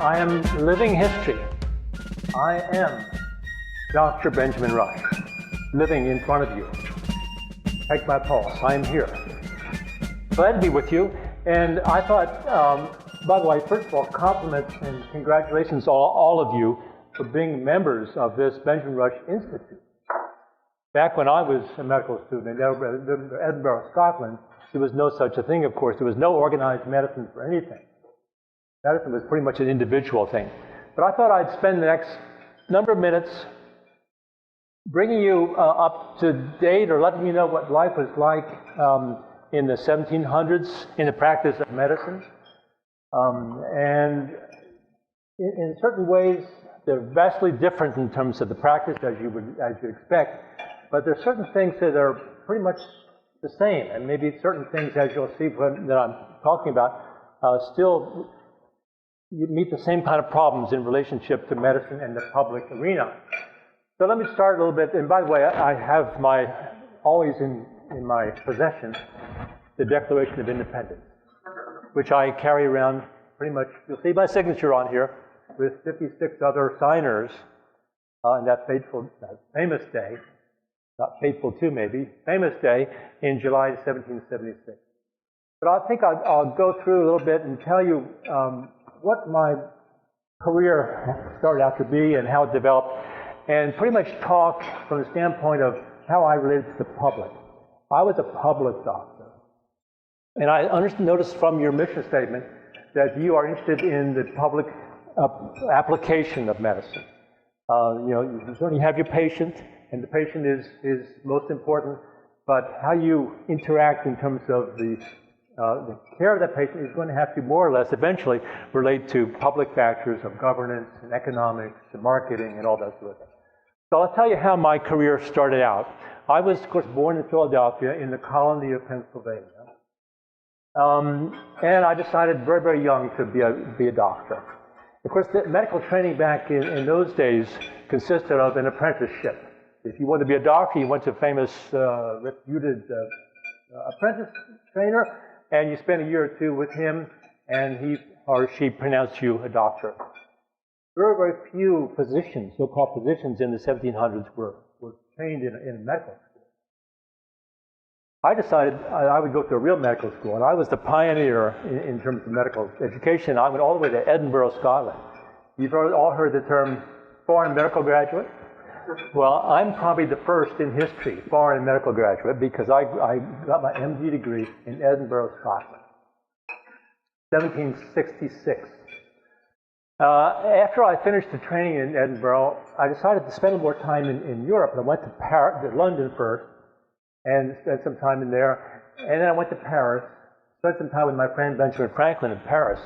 I am living history. I am Dr. Benjamin Rush, living in front of you. Take my pulse. I am here. Glad to be with you. And I thought, by the way, first of all, compliments and congratulations to all of you for being members of this Benjamin Rush Institute. Back when I was a medical student in Edinburgh, Scotland, there was no such a thing, of course. There was no organized medicine for anything. Medicine was pretty much an individual thing. But I thought I'd spend the next number of minutes bringing you up to date or letting you know what life was like in the 1700s in the practice of medicine. And in certain ways, they're vastly different in terms of the practice as you expect. But there are certain things that are pretty much the same, and maybe certain things, as you'll see that I'm talking about, still you meet the same kind of problems in relationship to medicine and the public arena. So let me start a little bit. And by the way, I have always in my possession the Declaration of Independence, which I carry around pretty much. You'll see my signature on here with 56 other signers on that famous day. Not faithful too, maybe, famous day in July 1776. But I think I'll go through a little bit and tell you what my career started out to be and how it developed, and pretty much talk from the standpoint of how I related to the public. I was a public doctor. And I noticed from your mission statement that you are interested in the public application of medicine. You certainly have your patient, and the patient is most important, but how you interact in terms of the care of that patient is going to have to more or less eventually relate to public factors of governance and economics and marketing and all that sort of thing. So I'll tell you how my career started out. I was, of course, born in Philadelphia in the colony of Pennsylvania. And I decided very, very young to be a doctor. Of course, the medical training back in those days consisted of an apprenticeship. If you wanted to be a doctor, you went to a famous, reputed apprentice trainer, and you spent a year or two with him, and he or she pronounced you a doctor. Very, very few physicians, so-called physicians in the 1700s were trained in medical school. I decided I would go to a real medical school, and I was the pioneer in terms of medical education. I went all the way to Edinburgh, Scotland. You've all heard the term foreign medical graduate? Well, I'm probably the first in history foreign medical graduate because I got my MD degree in Edinburgh, Scotland, 1766. After I finished the training in Edinburgh, I decided to spend more time in Europe. I went to London first and spent some time in there. And then I went to Paris, spent some time with my friend Benjamin Franklin in Paris.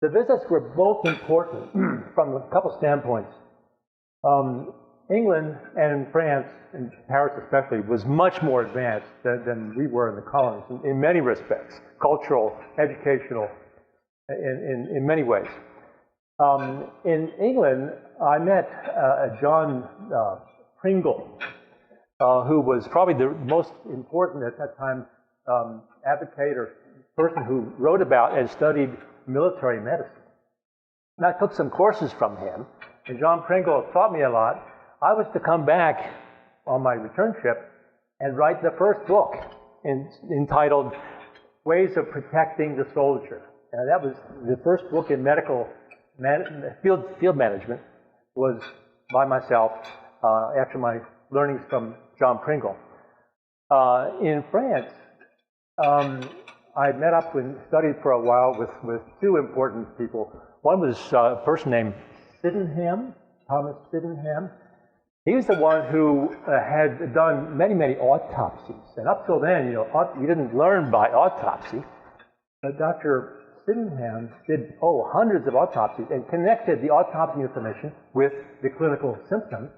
The visits were both important from a couple standpoints. England and France, and Paris especially, was much more advanced than we were in the colonies in many respects, cultural, educational, in many ways. In England, I met John Pringle, who was probably the most important at that time advocate or person who wrote about and studied military medicine. And I took some courses from him, and John Pringle taught me a lot. I was to come back on my return trip and write the first book entitled Ways of Protecting the Soldier. And that was the first book in medical field management was by myself after my learnings from John Pringle. In France, I met up and studied for a while with two important people. One was a person named Sydenham, Thomas Sydenham. He was the one who had done many, many autopsies. And up till then, you didn't learn by autopsy. But Dr. Sydenham did, hundreds of autopsies and connected the autopsy information with the clinical symptoms.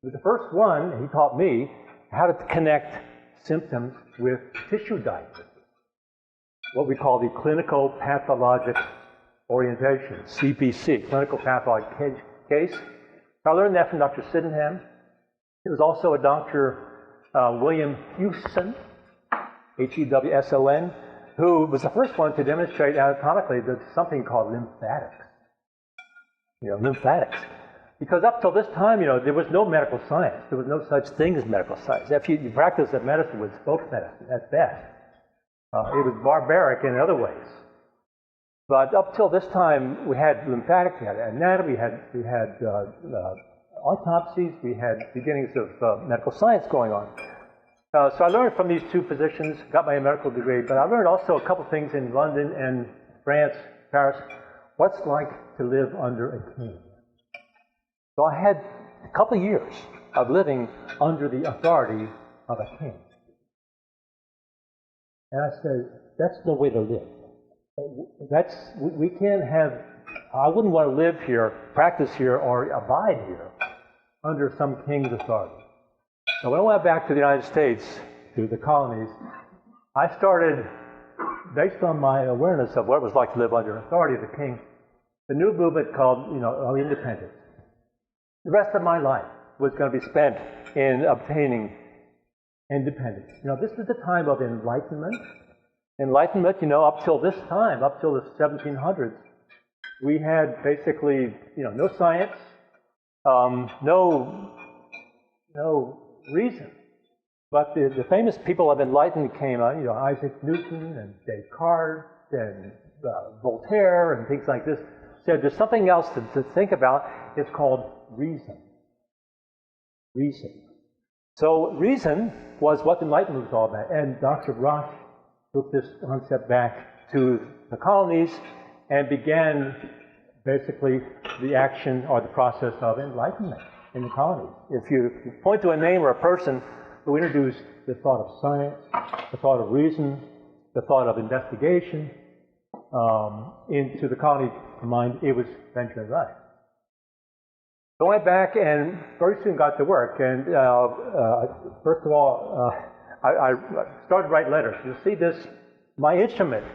He was the first one, he taught me, how to connect symptoms with tissue diagnosis, what we call the clinical pathologic orientation, CPC, clinical pathologic case. I learned that from Dr. Sydenham. There was also a Dr. William Hewson, Hewson, who was the first one to demonstrate anatomically that something called lymphatics. lymphatics. Because up till this time, there was no medical science. There was no such thing as medical science. If you practiced that medicine with folk medicine, at best. It was barbaric in other ways. But up till this time, we had lymphatics, we had anatomy, we had autopsies, we had beginnings of medical science going on. So I learned from these two physicians, got my medical degree, but I learned also a couple things in London and France, Paris, what's like to live under a king. So I had a couple of years of living under the authority of a king. And I said, that's no way to live. We can't have, I wouldn't want to live here, practice here, or abide here under some king's authority. So when I went back to the United States, to the colonies, I started, based on my awareness of what it was like to live under authority of the king, the new movement called, independence. The rest of my life was going to be spent in obtaining independence. This was the time of enlightenment. Enlightenment, up till this time, up till the 1700s, we had basically, no science, no reason. But the famous people of enlightenment came out, Isaac Newton and Descartes and Voltaire and things like this, said there's something else to think about. It's called reason. Reason. So reason was what enlightenment was all about. And Dr. Roche took this concept back to the colonies and began basically the action or the process of enlightenment in the colonies. If you point to a name or a person who introduced the thought of science, the thought of reason, the thought of investigation into the colony mind, it was Benjamin Rush. So I went back and very soon got to work. And first of all, I started to write letters. You'll see this, my instrument.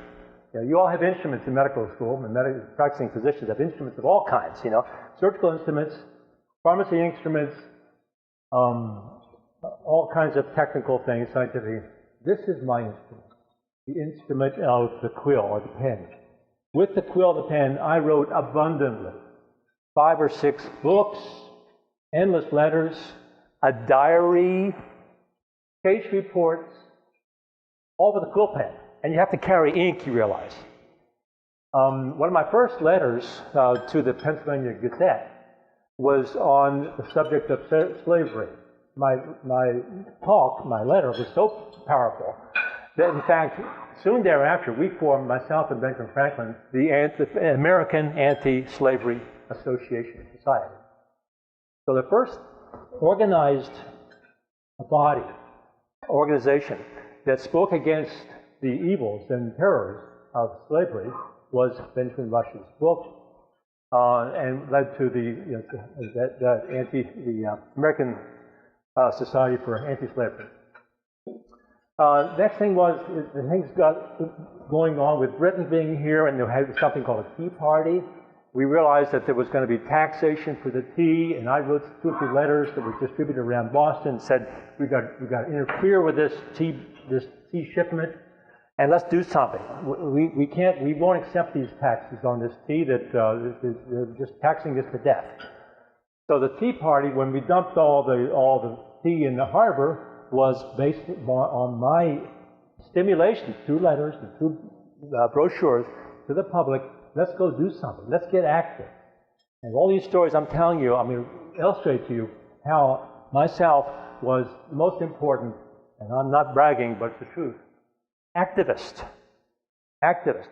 You all have instruments in medical school, and practicing physicians have instruments of all kinds, surgical instruments, pharmacy instruments, all kinds of technical things, scientific. This is my instrument, the instrument of the quill or the pen. With the quill and the pen, I wrote abundantly. 5 or 6 books, endless letters, a diary, case reports, all with a quill pen. And you have to carry ink, you realize. One of my first letters to the Pennsylvania Gazette was on the subject of slavery. My letter was so powerful that, in fact, soon thereafter, we formed, myself and Benjamin Franklin, the American Anti-Slavery Association Society. So the first organized organization that spoke against the evils and terrors of slavery was Benjamin Rush's book, and led to the American Society for Anti-Slavery. Next thing was, the things got going on with Britain being here, and there had something called a Tea Party. We realized that there was going to be taxation for the tea, and I wrote 2 or 3 letters that were distributed around Boston and said, we got to interfere with this tea shipment, and let's do something. We won't accept these taxes on this tea that they're just taxing us to death. So the Tea Party, when we dumped all the tea in the harbor, was based on my stimulation, 2 letters and 2 brochures to the public. Let's go do something. Let's get active. And all these stories I'm telling you, I'm going to illustrate to you how myself was the most important, and I'm not bragging, but it's the truth, activist,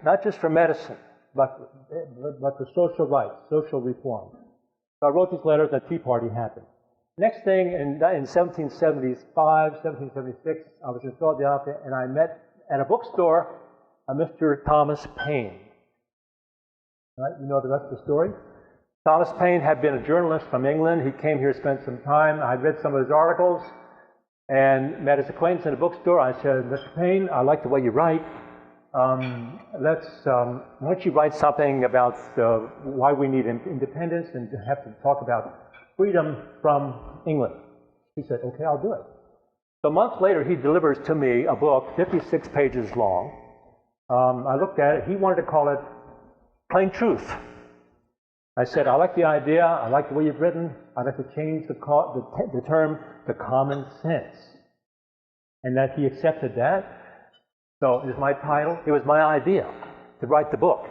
not just for medicine, but for social rights, social reform. So I wrote these letters, and the Tea Party happened. Next thing, in 1775, 1776, I was in Philadelphia, and I met at a bookstore a Mr. Thomas Paine. Right, you know the rest of the story. Thomas Paine had been a journalist from England. He came here, spent some time. I read some of his articles and met his acquaintance in a bookstore. I said, Mr. Paine, I like the way you write. Why don't you write something about why we need independence and have to talk about freedom from England? He said, okay, I'll do it. So months later, he delivers to me a book, 56 pages long. I looked at it. He wanted to call it Plain Truth. I said, I like the idea, I like the way you've written, I'd like to change the term to common sense. And that he accepted that. So it was my title, it was my idea to write the book.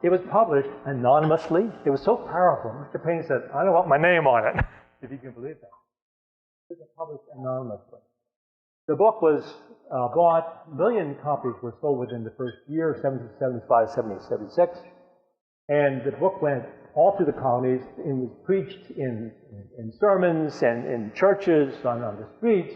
It was published anonymously. It was so powerful. Mr. Payne said, I don't want my name on it, if you can believe that. It was published anonymously. The book was bought, 1 million copies were sold within the first year, 1775, 1776. And the book went all through the colonies and was preached in sermons and in churches, on the streets.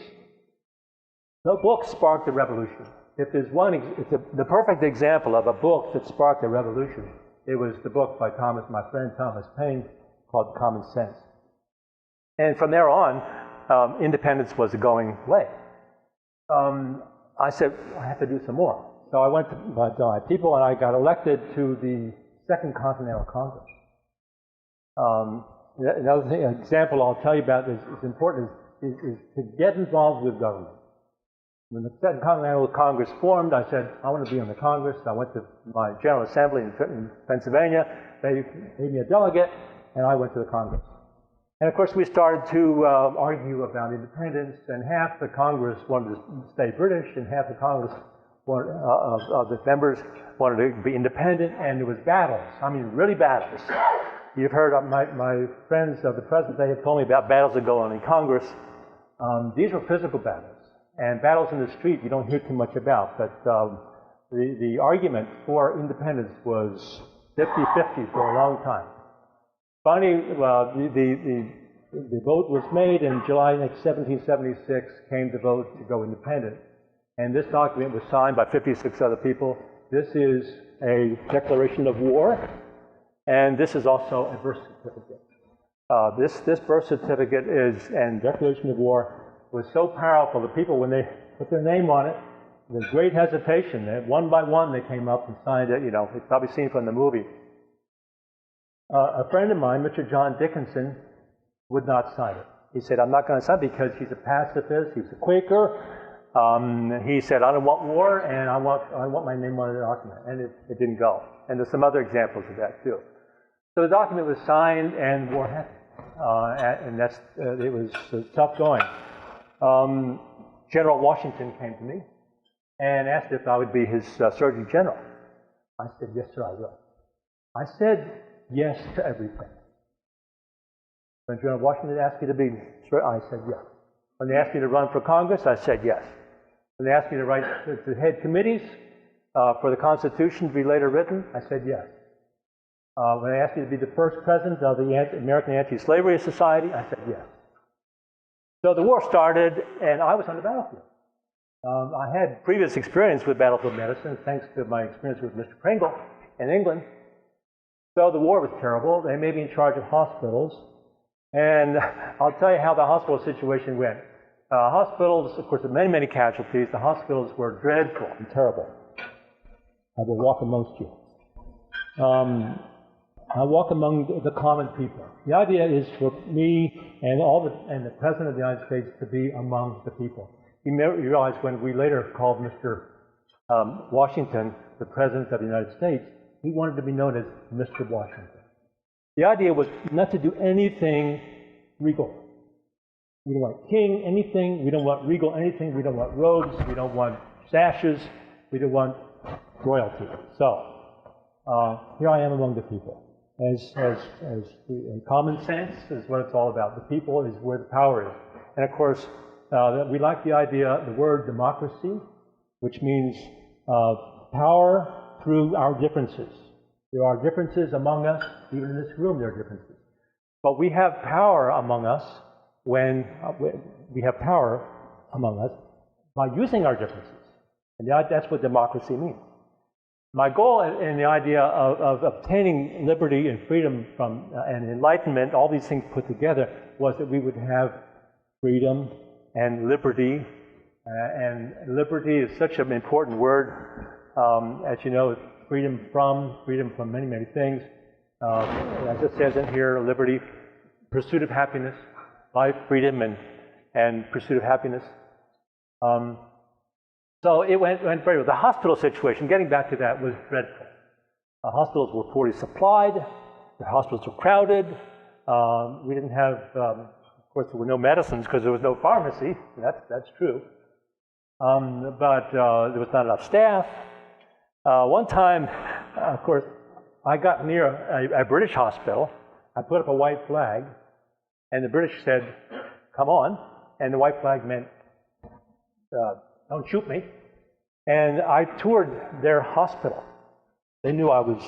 The book sparked a revolution. If there's one, it's the perfect example of a book that sparked a revolution. It was the book by my friend Thomas Paine, called Common Sense. And from there on, independence was a going way. I said, I have to do some more. So I went to my people and I got elected to the Second Continental Congress. Another example I'll tell you about is important is to get involved with government. When the Second Continental Congress formed, I said, I want to be on the Congress. I went to my General Assembly in Pennsylvania. They made me a delegate, and I went to the Congress. And of course, we started to argue about independence, and half the Congress wanted to stay British, and half the Congress of the members wanted to be independent, and there was battles. I mean, really battles. You've heard of my friends of the present day have told me about battles that go on in Congress. These were physical battles. And battles in the street you don't hear too much about, but the argument for independence was 50-50 for a long time. Finally, the vote was made, and in July 1776 came the vote to go independent. And this document was signed by 56 other people. This is a declaration of war, and this is also a birth certificate. This birth certificate and declaration of war was so powerful that people, when they put their name on it, with great hesitation, one by one they came up and signed it. You know, you've probably seen from the movie. A friend of mine, Mr. John Dickinson, would not sign it. He said, I'm not going to sign it because he's a pacifist, he's a Quaker. He said, I don't want war, and I want my name on the document. And it didn't go. And there's some other examples of that, too. So the document was signed, and war happened. And it was tough going. General Washington came to me and asked if I would be his Surgeon General. I said, yes, sir, I will. I said yes to everything. When General Washington asked me to be, I said yes. When they asked me to run for Congress, I said yes. When they asked me to write to head committees for the Constitution to be later written, I said yes. When they asked me to be the first president of the American Anti-Slavery Society, I said yes. So the war started, and I was on the battlefield. I had previous experience with battlefield medicine, thanks to my experience with Mr. Pringle in England. So the war was terrible. They made me in charge of hospitals. And I'll tell you how the hospital situation went. Hospitals, of course, there were many, many casualties. The hospitals were dreadful and terrible. I will walk amongst you. I walk among the common people. The idea is for me and the President of the United States to be among the people. You realize when we later called Mr. Washington the President of the United States, he wanted to be known as Mr. Washington. The idea was not to do anything regal. We don't want king anything. We don't want regal anything. We don't want robes. We don't want sashes. We don't want royalty. So here I am among the people. As common sense is what it's all about. The people is where the power is. And of course, we like the idea, the word democracy, which means power through our differences. There are differences among us. Even in this room, there are differences. But we have power among us when we have power among us by using our differences. And that's what democracy means. My goal in the idea of obtaining liberty and freedom from and enlightenment, all these things put together, was that we would have freedom and liberty. And liberty is such an important word. As you know, freedom from many, many things. As it says in here, liberty, pursuit of happiness, life, freedom, and pursuit of happiness. So it went very well. The hospital situation, getting back to that, was dreadful. Hospitals were poorly supplied. The hospitals were crowded. We didn't have, of course, there were no medicines because there was no pharmacy. That's true. But there was not enough staff. One time, of course, I got near a British hospital. I put up a white flag, and the British said, "Come on," and the white flag meant, "Don't shoot me." And I toured their hospital. They knew I was,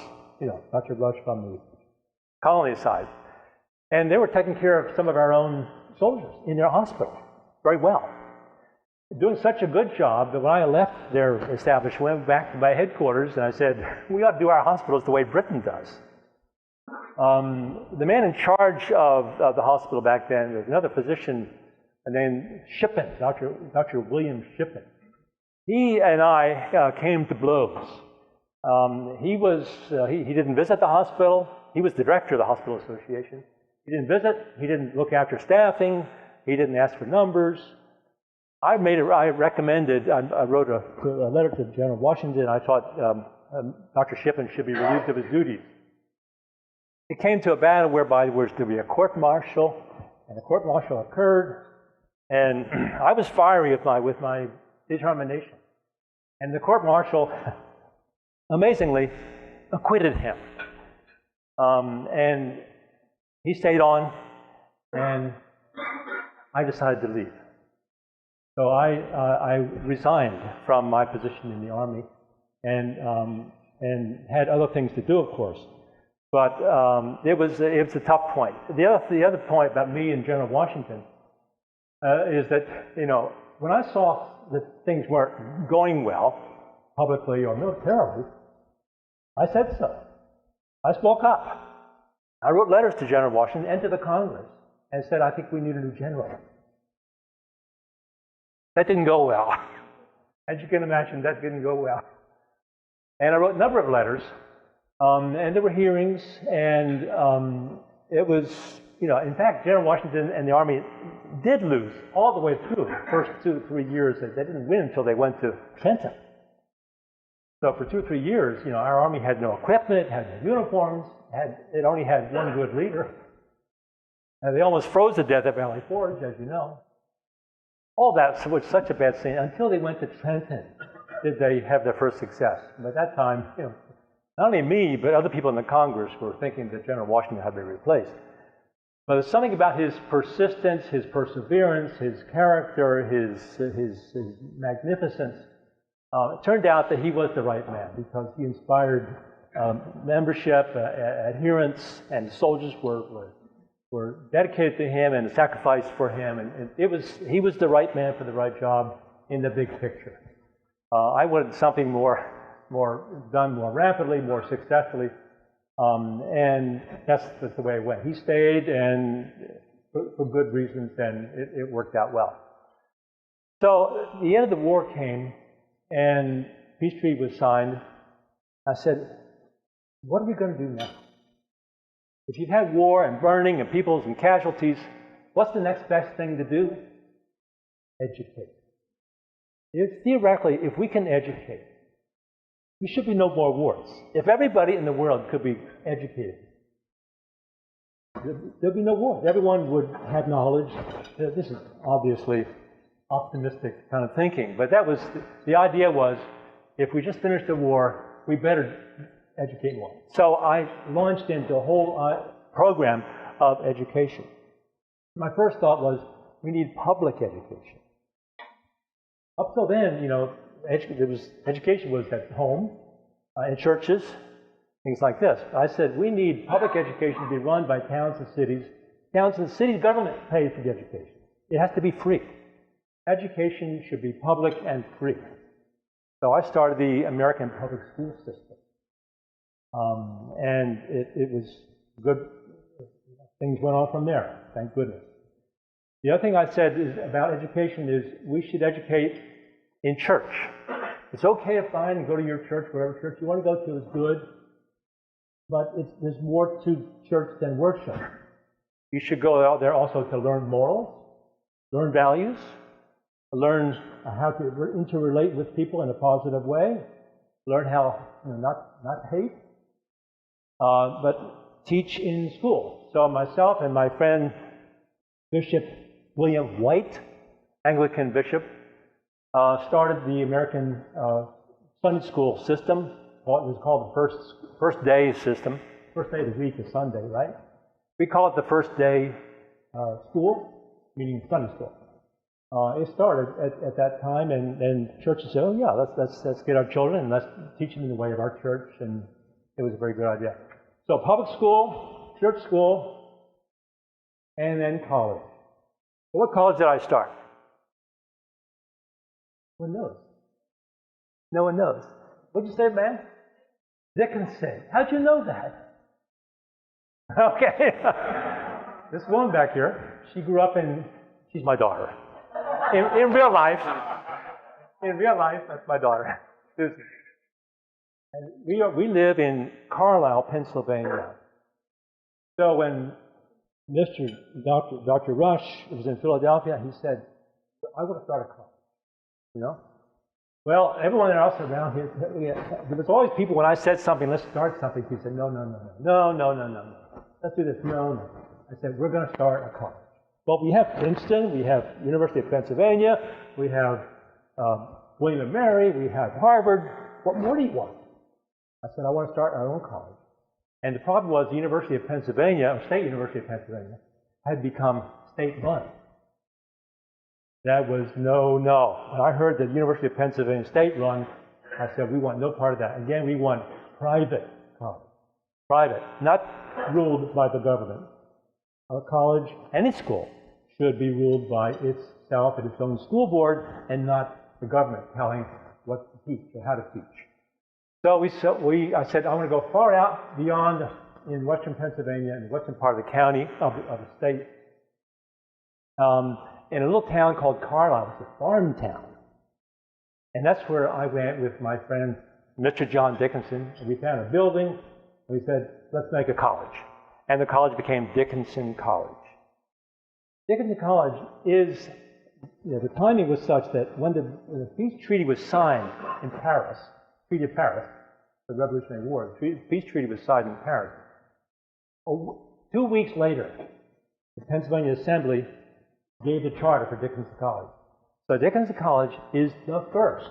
Dr. Rush from the colony side. And they were taking care of some of our own soldiers in their hospital very well. Doing such a good job that when I left their establishment, went back to my headquarters and I said, we ought to do our hospitals the way Britain does. The man in charge of the hospital back then was another physician named Shippen, Dr. William Shippen. He and I came to blows. He didn't visit the hospital. He was the director of the hospital association. He didn't visit. He didn't look after staffing. He didn't ask for numbers. I recommended. I wrote a letter to General Washington. I thought Dr. Shippen should be relieved of his duties. It came to a battle whereby there was to be a court-martial, and the court-martial occurred, and I was fiery with my determination. And the court-martial, amazingly, acquitted him. And he stayed on, and I decided to leave. So I resigned from my position in the Army, and had other things to do, of course. But it was a tough point. The other point about me and General Washington is that when I saw that things weren't going well, publicly or militarily, I said so. I spoke up. I wrote letters to General Washington and to the Congress and said, I think we need a new general. That didn't go well. As you can imagine, that didn't go well. And I wrote a number of letters, and there were hearings, and it was, in fact, General Washington and the Army did lose all the way through the first 2 to 3 years. They didn't win until they went to Trenton. So for 2 or 3 years, our Army had no equipment, had no uniforms, it only had one good leader. And they almost froze to death at Valley Forge, as you know. All that was such a bad scene. Until they went to Trenton did they have their first success. But at that time, not only me, but other people in the Congress were thinking that General Washington had to be replaced. But there's something about his persistence, his perseverance, his character, his magnificence. It turned out that he was the right man because he inspired membership, adherence, and soldiers were dedicated to him and sacrificed for him. And he was the right man for the right job in the big picture. I wanted something done more rapidly, more successfully, and that's the way it went. He stayed, and for good reasons, and it worked out well. So the end of the war came, and peace treaty was signed. I said, what are we going to do now? If you've had war and burning and peoples and casualties, what's the next best thing to do? Educate. Theoretically, if we can educate, there should be no more wars. If everybody in the world could be educated, there'd be no wars. Everyone would have knowledge. This is obviously optimistic kind of thinking, but that was the idea was, if we just finished the war, we better educate more. So I launched into a whole program of education. My first thought was, we need public education. Up till then, education was at home, in churches, things like this. I said, we need public education to be run by towns and cities. Towns and cities government pays for the education. It has to be free. Education should be public and free. So I started the American public school system. And it was good. Things went on from there, thank goodness. The other thing I said about education is we should educate in church. It's okay to find and go to your church, whatever church you want to go to is good, but there's more to church than worship. You should go out there also to learn morals, learn values, learn how to interrelate with people in a positive way, learn how not hate. But teach in school. So myself and my friend Bishop William White, Anglican bishop, started the American Sunday school system. What was called the first day system. First day of the week is Sunday, right? We call it the first day school, meaning Sunday school. It started at that time, and churches said, "Oh yeah, let's get our children and let's teach them in the way of our church," and it was a very good idea. So public school, church school, and then college. Well, what college did I start? No one knows. No one knows. What'd you say, man? Dickinson. How'd you know that? Okay. This woman back here, she grew up she's my daughter. In real life, that's my daughter, Susan. And we live in Carlisle, Pennsylvania. So when Dr. Rush was in Philadelphia, he said, "I want to start a college." You know? Well, everyone else around here, there was always people, when I said something, let's start something, he said, no. Let's do this, no. I said, we're going to start a college. Well, we have Princeton, we have University of Pennsylvania, we have William and Mary, we have Harvard. What more do you want? I said, I want to start our own college. And the problem was the University of Pennsylvania, or State University of Pennsylvania, had become state-run. That was no. When I heard that the University of Pennsylvania state-run, I said, we want no part of that. Again, we want private college. Private, not ruled by the government. Our college, any school, should be ruled by itself and its own school board, and not the government telling what to teach or how to teach. So I said, I want to go far out beyond in western Pennsylvania, in the western part of the county, of the state, in a little town called Carlisle. It's a farm town. And that's where I went with my friend, Mr. John Dickinson. And we found a building, and we said, let's make a college. And the college became Dickinson College. Dickinson College is, the timing was such that when the peace treaty was signed in Paris, Treaty of Paris, the Revolutionary War, the peace treaty was signed in Paris. 2 weeks later, the Pennsylvania Assembly gave the charter for Dickinson College. So Dickinson College is the first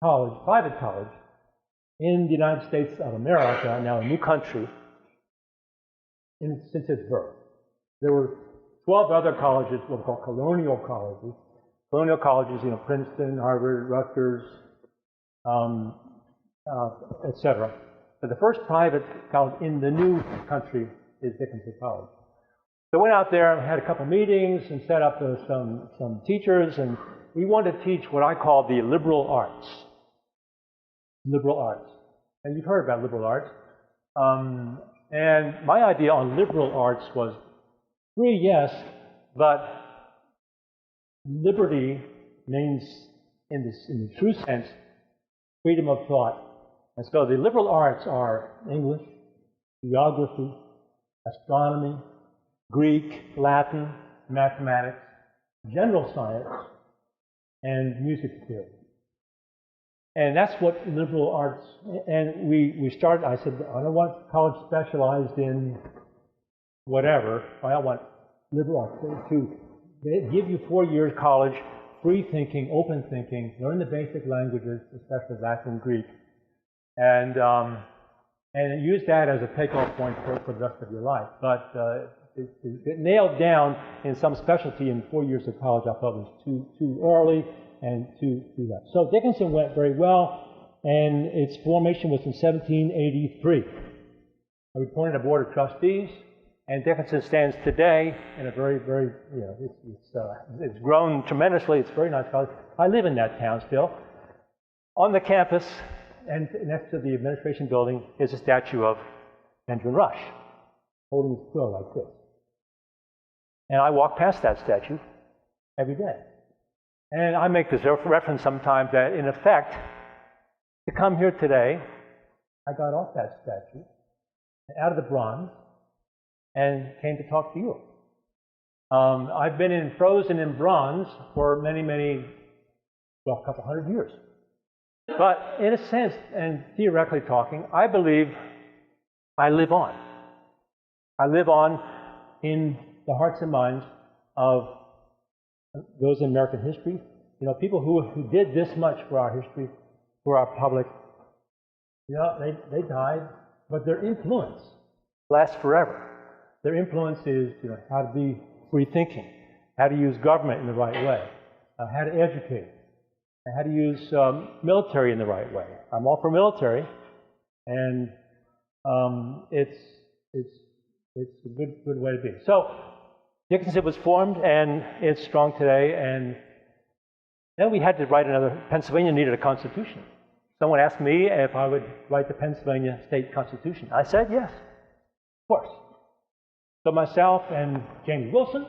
college, private college, in the United States of America, now a new country, since its birth. There were 12 other colleges, what we call colonial colleges. Colonial colleges, Princeton, Harvard, Rutgers, etc. But the first private college in the new country is Dickinson College. So I went out there and had a couple meetings and set up some teachers, and we wanted to teach what I call the liberal arts. Liberal arts. And you've heard about liberal arts. And my idea on liberal arts was free, yes, but liberty means, in the true sense, freedom of thought. And so the liberal arts are English, geography, astronomy, Greek, Latin, mathematics, general science, and music theory. And that's what liberal arts, and we started, I said, I don't want college specialized in whatever. I want liberal arts to give you 4 years college, free thinking, open thinking, learn the basic languages, especially Latin and Greek, and use that as a takeoff point for the rest of your life. But it nailed down in some specialty in 4 years of college, I thought was too early and too late. So Dickinson went very well, and its formation was in 1783. I appointed a board of trustees, and Dickinson stands today in a very, very, it's grown tremendously. It's a very nice college. I live in that town still. On the campus, and next to the administration building, is a statue of Benjamin Rush, holding his quill like this. And I walk past that statue every day. And I make this reference sometimes that, in effect, to come here today, I got off that statue, out of the bronze, and came to talk to you. I've been frozen in bronze for a couple hundred years. But in a sense, and theoretically talking, I believe I live on. I live on in the hearts and minds of those in American history. You know, people who did this much for our history, for our public. They died, but their influence lasts forever. Their influence is, how to be free thinking, how to use government in the right way, how to educate, and how to use military in the right way. I'm all for military, and it's a good way to be. So Dickinson was formed, and it's strong today. And then we had to write another. Pennsylvania needed a constitution. Someone asked me if I would write the Pennsylvania state constitution. I said yes, of course. So myself and James Wilson,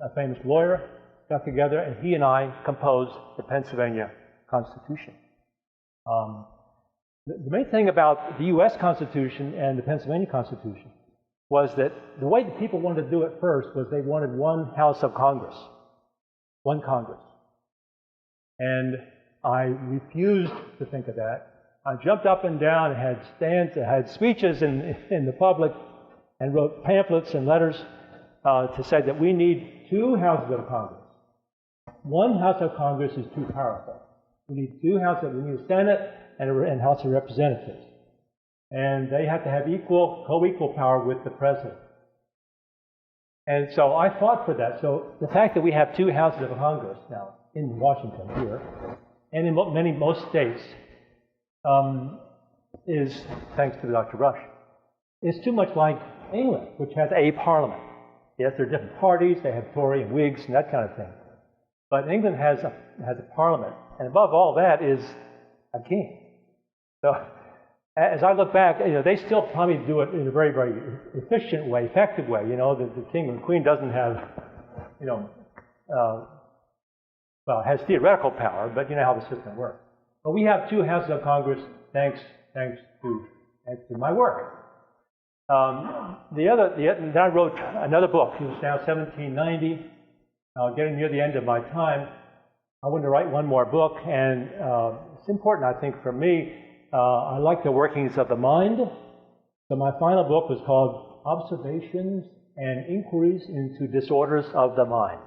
a famous lawyer, got together, and he and I composed the Pennsylvania Constitution. The main thing about the U.S. Constitution and the Pennsylvania Constitution was that the way that people wanted to do it first was they wanted one House of Congress, one Congress. And I refused to think of that. I jumped up and down and had stands, had speeches in the public, and wrote pamphlets and letters to say that we need two houses of Congress. One House of Congress is too powerful. We need two houses. We need a Senate and House of Representatives. And they have to have co-equal power with the president. And so I fought for that. So the fact that we have two houses of Congress now in Washington here, and in most states, is thanks to Dr. Rush. It's too much like England, which has a parliament. Yes, there are different parties. They have Tory and Whigs and that kind of thing. But England has a parliament, and above all that is a king. So as I look back, they still probably do it in a very, very efficient way, effective way. The king and queen doesn't have, it has theoretical power, but you know how the system works. But we have two houses of Congress, thanks to my work. Then I wrote another book. It was now 1790. Getting near the end of my time, I wanted to write one more book, and it's important, I think, for me. I like the workings of the mind. So my final book was called Observations and Inquiries into Disorders of the Mind.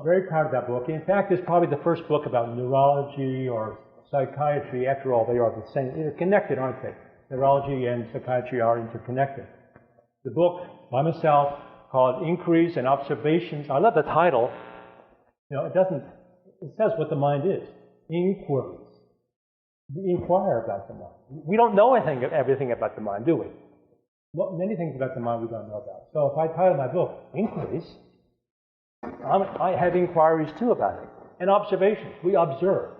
Very proud of that book. In fact, it's probably the first book about neurology or psychiatry. After all, they are the same. They're connected, aren't they? Neurology and psychiatry are interconnected. The book by myself called Inquiries and Observations. I love the title. It says what the mind is. Inquiries. We inquire about the mind. We don't know everything about the mind, do we? Well, many things about the mind we don't know about. So if I title my book Inquiries, I have inquiries too about it. And observations. We observe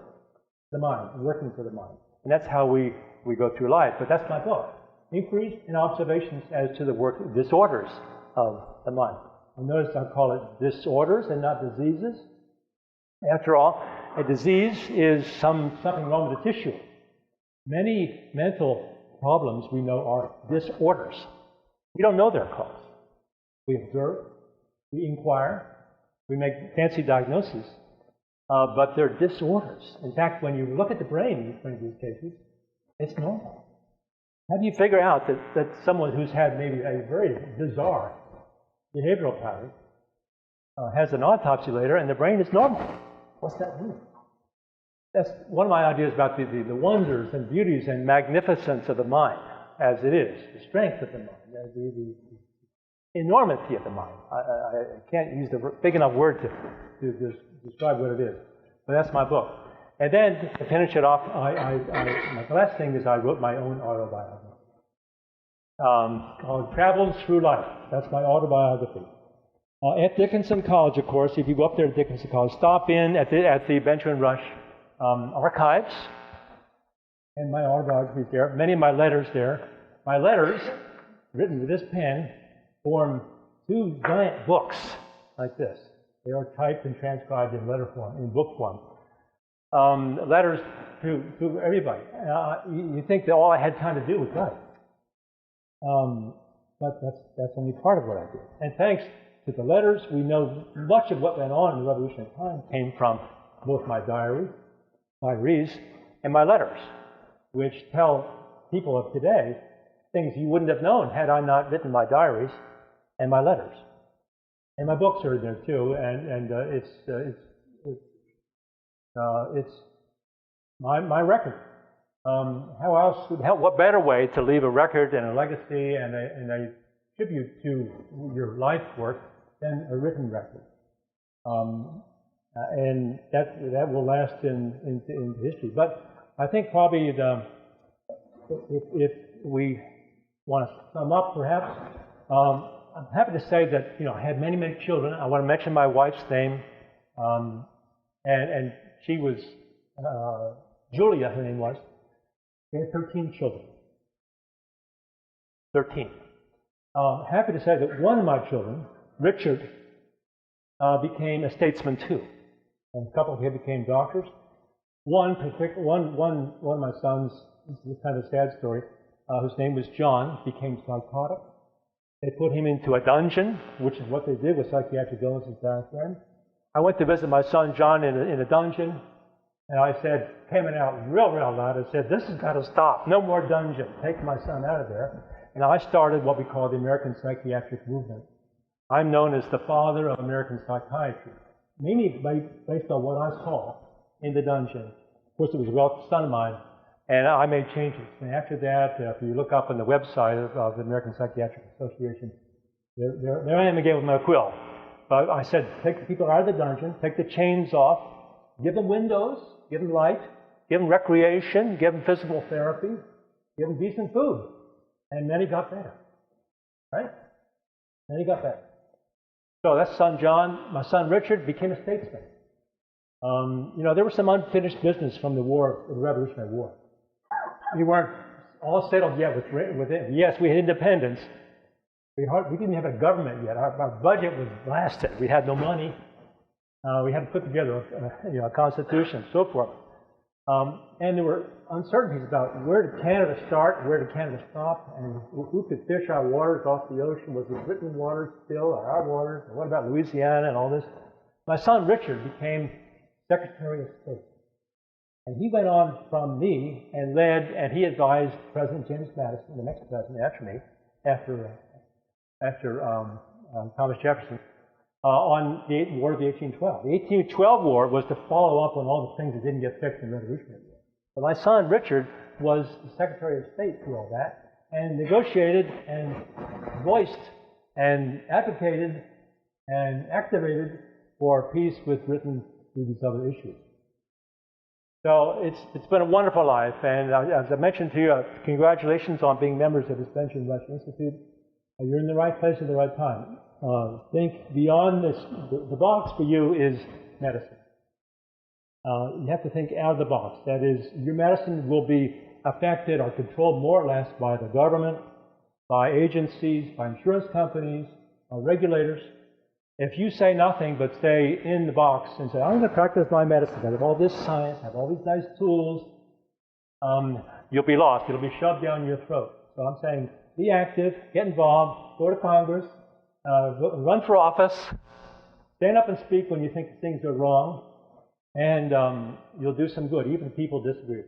the mind, working for the mind. And that's how we go through life. But that's my book. Inquiries and Observations as to the disorders of the mind. And notice I call it disorders and not diseases. After all, a disease is something wrong with the tissue. Many mental problems we know are disorders. We don't know their cause. We observe, we inquire, we make fancy diagnoses, but they're disorders. In fact, when you look at the brain in these cases, it's normal. How do you figure out that someone who's had maybe a very bizarre behavioral pattern has an autopsy later and the brain is normal? What's that mean? That's one of my ideas about the wonders and beauties and magnificence of the mind as it is, the strength of the mind, the enormity of the mind. I can't use the big enough word to describe what it is, but that's my book. And then to finish it off, my last thing is I wrote my own autobiography called Travels Through Life. That's my autobiography. At Dickinson College, of course, if you go up there at Dickinson College, stop in at the Benjamin Rush archives, and my autobiography is there. Many of my letters there. My letters, written with this pen, form two giant books like this. They are typed and transcribed in letter form, in book form. Letters to everybody. You think that all I had time to do was write. But that's only part of what I did. And thanks to the letters, we know much of what went on in the revolutionary time came from both my diaries, and my letters, which tell people of today things you wouldn't have known had I not written my diaries and my letters. And my books are in there too, and it's my record. What better way to leave a record and a legacy and a tribute to your life work than a written record? And that will last in history. But I think probably if we want to sum up, perhaps, I'm happy to say that I had many children. I want to mention my wife's name, and she was Julia. Her name was. We had 13 children. 13. Happy to say that one of my children, Richard, became a statesman too. And a couple of them became doctors. One of my sons, this is kind of a sad story, whose name was John, became psychotic. They put him into a dungeon, which is what they did with psychiatric illnesses back then. I went to visit my son John in a dungeon, and I said, came out real loud, I said, this has got to stop. No more dungeon. Take my son out of there. And I started what we call the American Psychiatric Movement. I'm known as the father of American psychiatry, mainly based on what I saw in the dungeon. Of course, it was a son of mine, and I made changes. And after that, if you look up on the website of the American Psychiatric Association, there I am again with my quill. But I said, take the people out of the dungeon, take the chains off, give them windows, give them light, give them recreation, give them physical therapy, give them decent food. And many got better, right? Many got better. So that's son John. My son Richard became a statesman. There was some unfinished business from the war, the Revolutionary War. We weren't all settled yet with it. Yes, we had independence. We didn't have a government yet. Our budget was blasted. We had no money. We had to put together a constitution and so forth. And there were uncertainties about where did Canada start, where did Canada stop, and who could fish our waters off the ocean. Was it Britain waters still, or our waters? And what about Louisiana and all this? My son Richard became Secretary of State. And he went on from me and he advised President James Madison, the next president after me, after Thomas Jefferson, on the War of the 1812. The 1812 War was to follow up on all the things that didn't get fixed in the Revolutionary War. But my son Richard was the Secretary of State through all that, and negotiated and voiced and advocated and activated for peace with Britain through these other issues. So it's been a wonderful life, and as I mentioned to you, congratulations on being members of this Benjamin Rush Institute. You're in the right place at the right time. Think beyond this. The box for you is medicine. You have to think out of the box. That is, your medicine will be affected or controlled more or less by the government, by agencies, by insurance companies, by regulators. If you say nothing but stay in the box and say, I'm going to practice my medicine, I have all this science, I have all these nice tools, you'll be lost. It'll be shoved down your throat. So I'm saying, be active, get involved, go to Congress, run for office, stand up and speak when you think things are wrong, and you'll do some good, even if people disagree.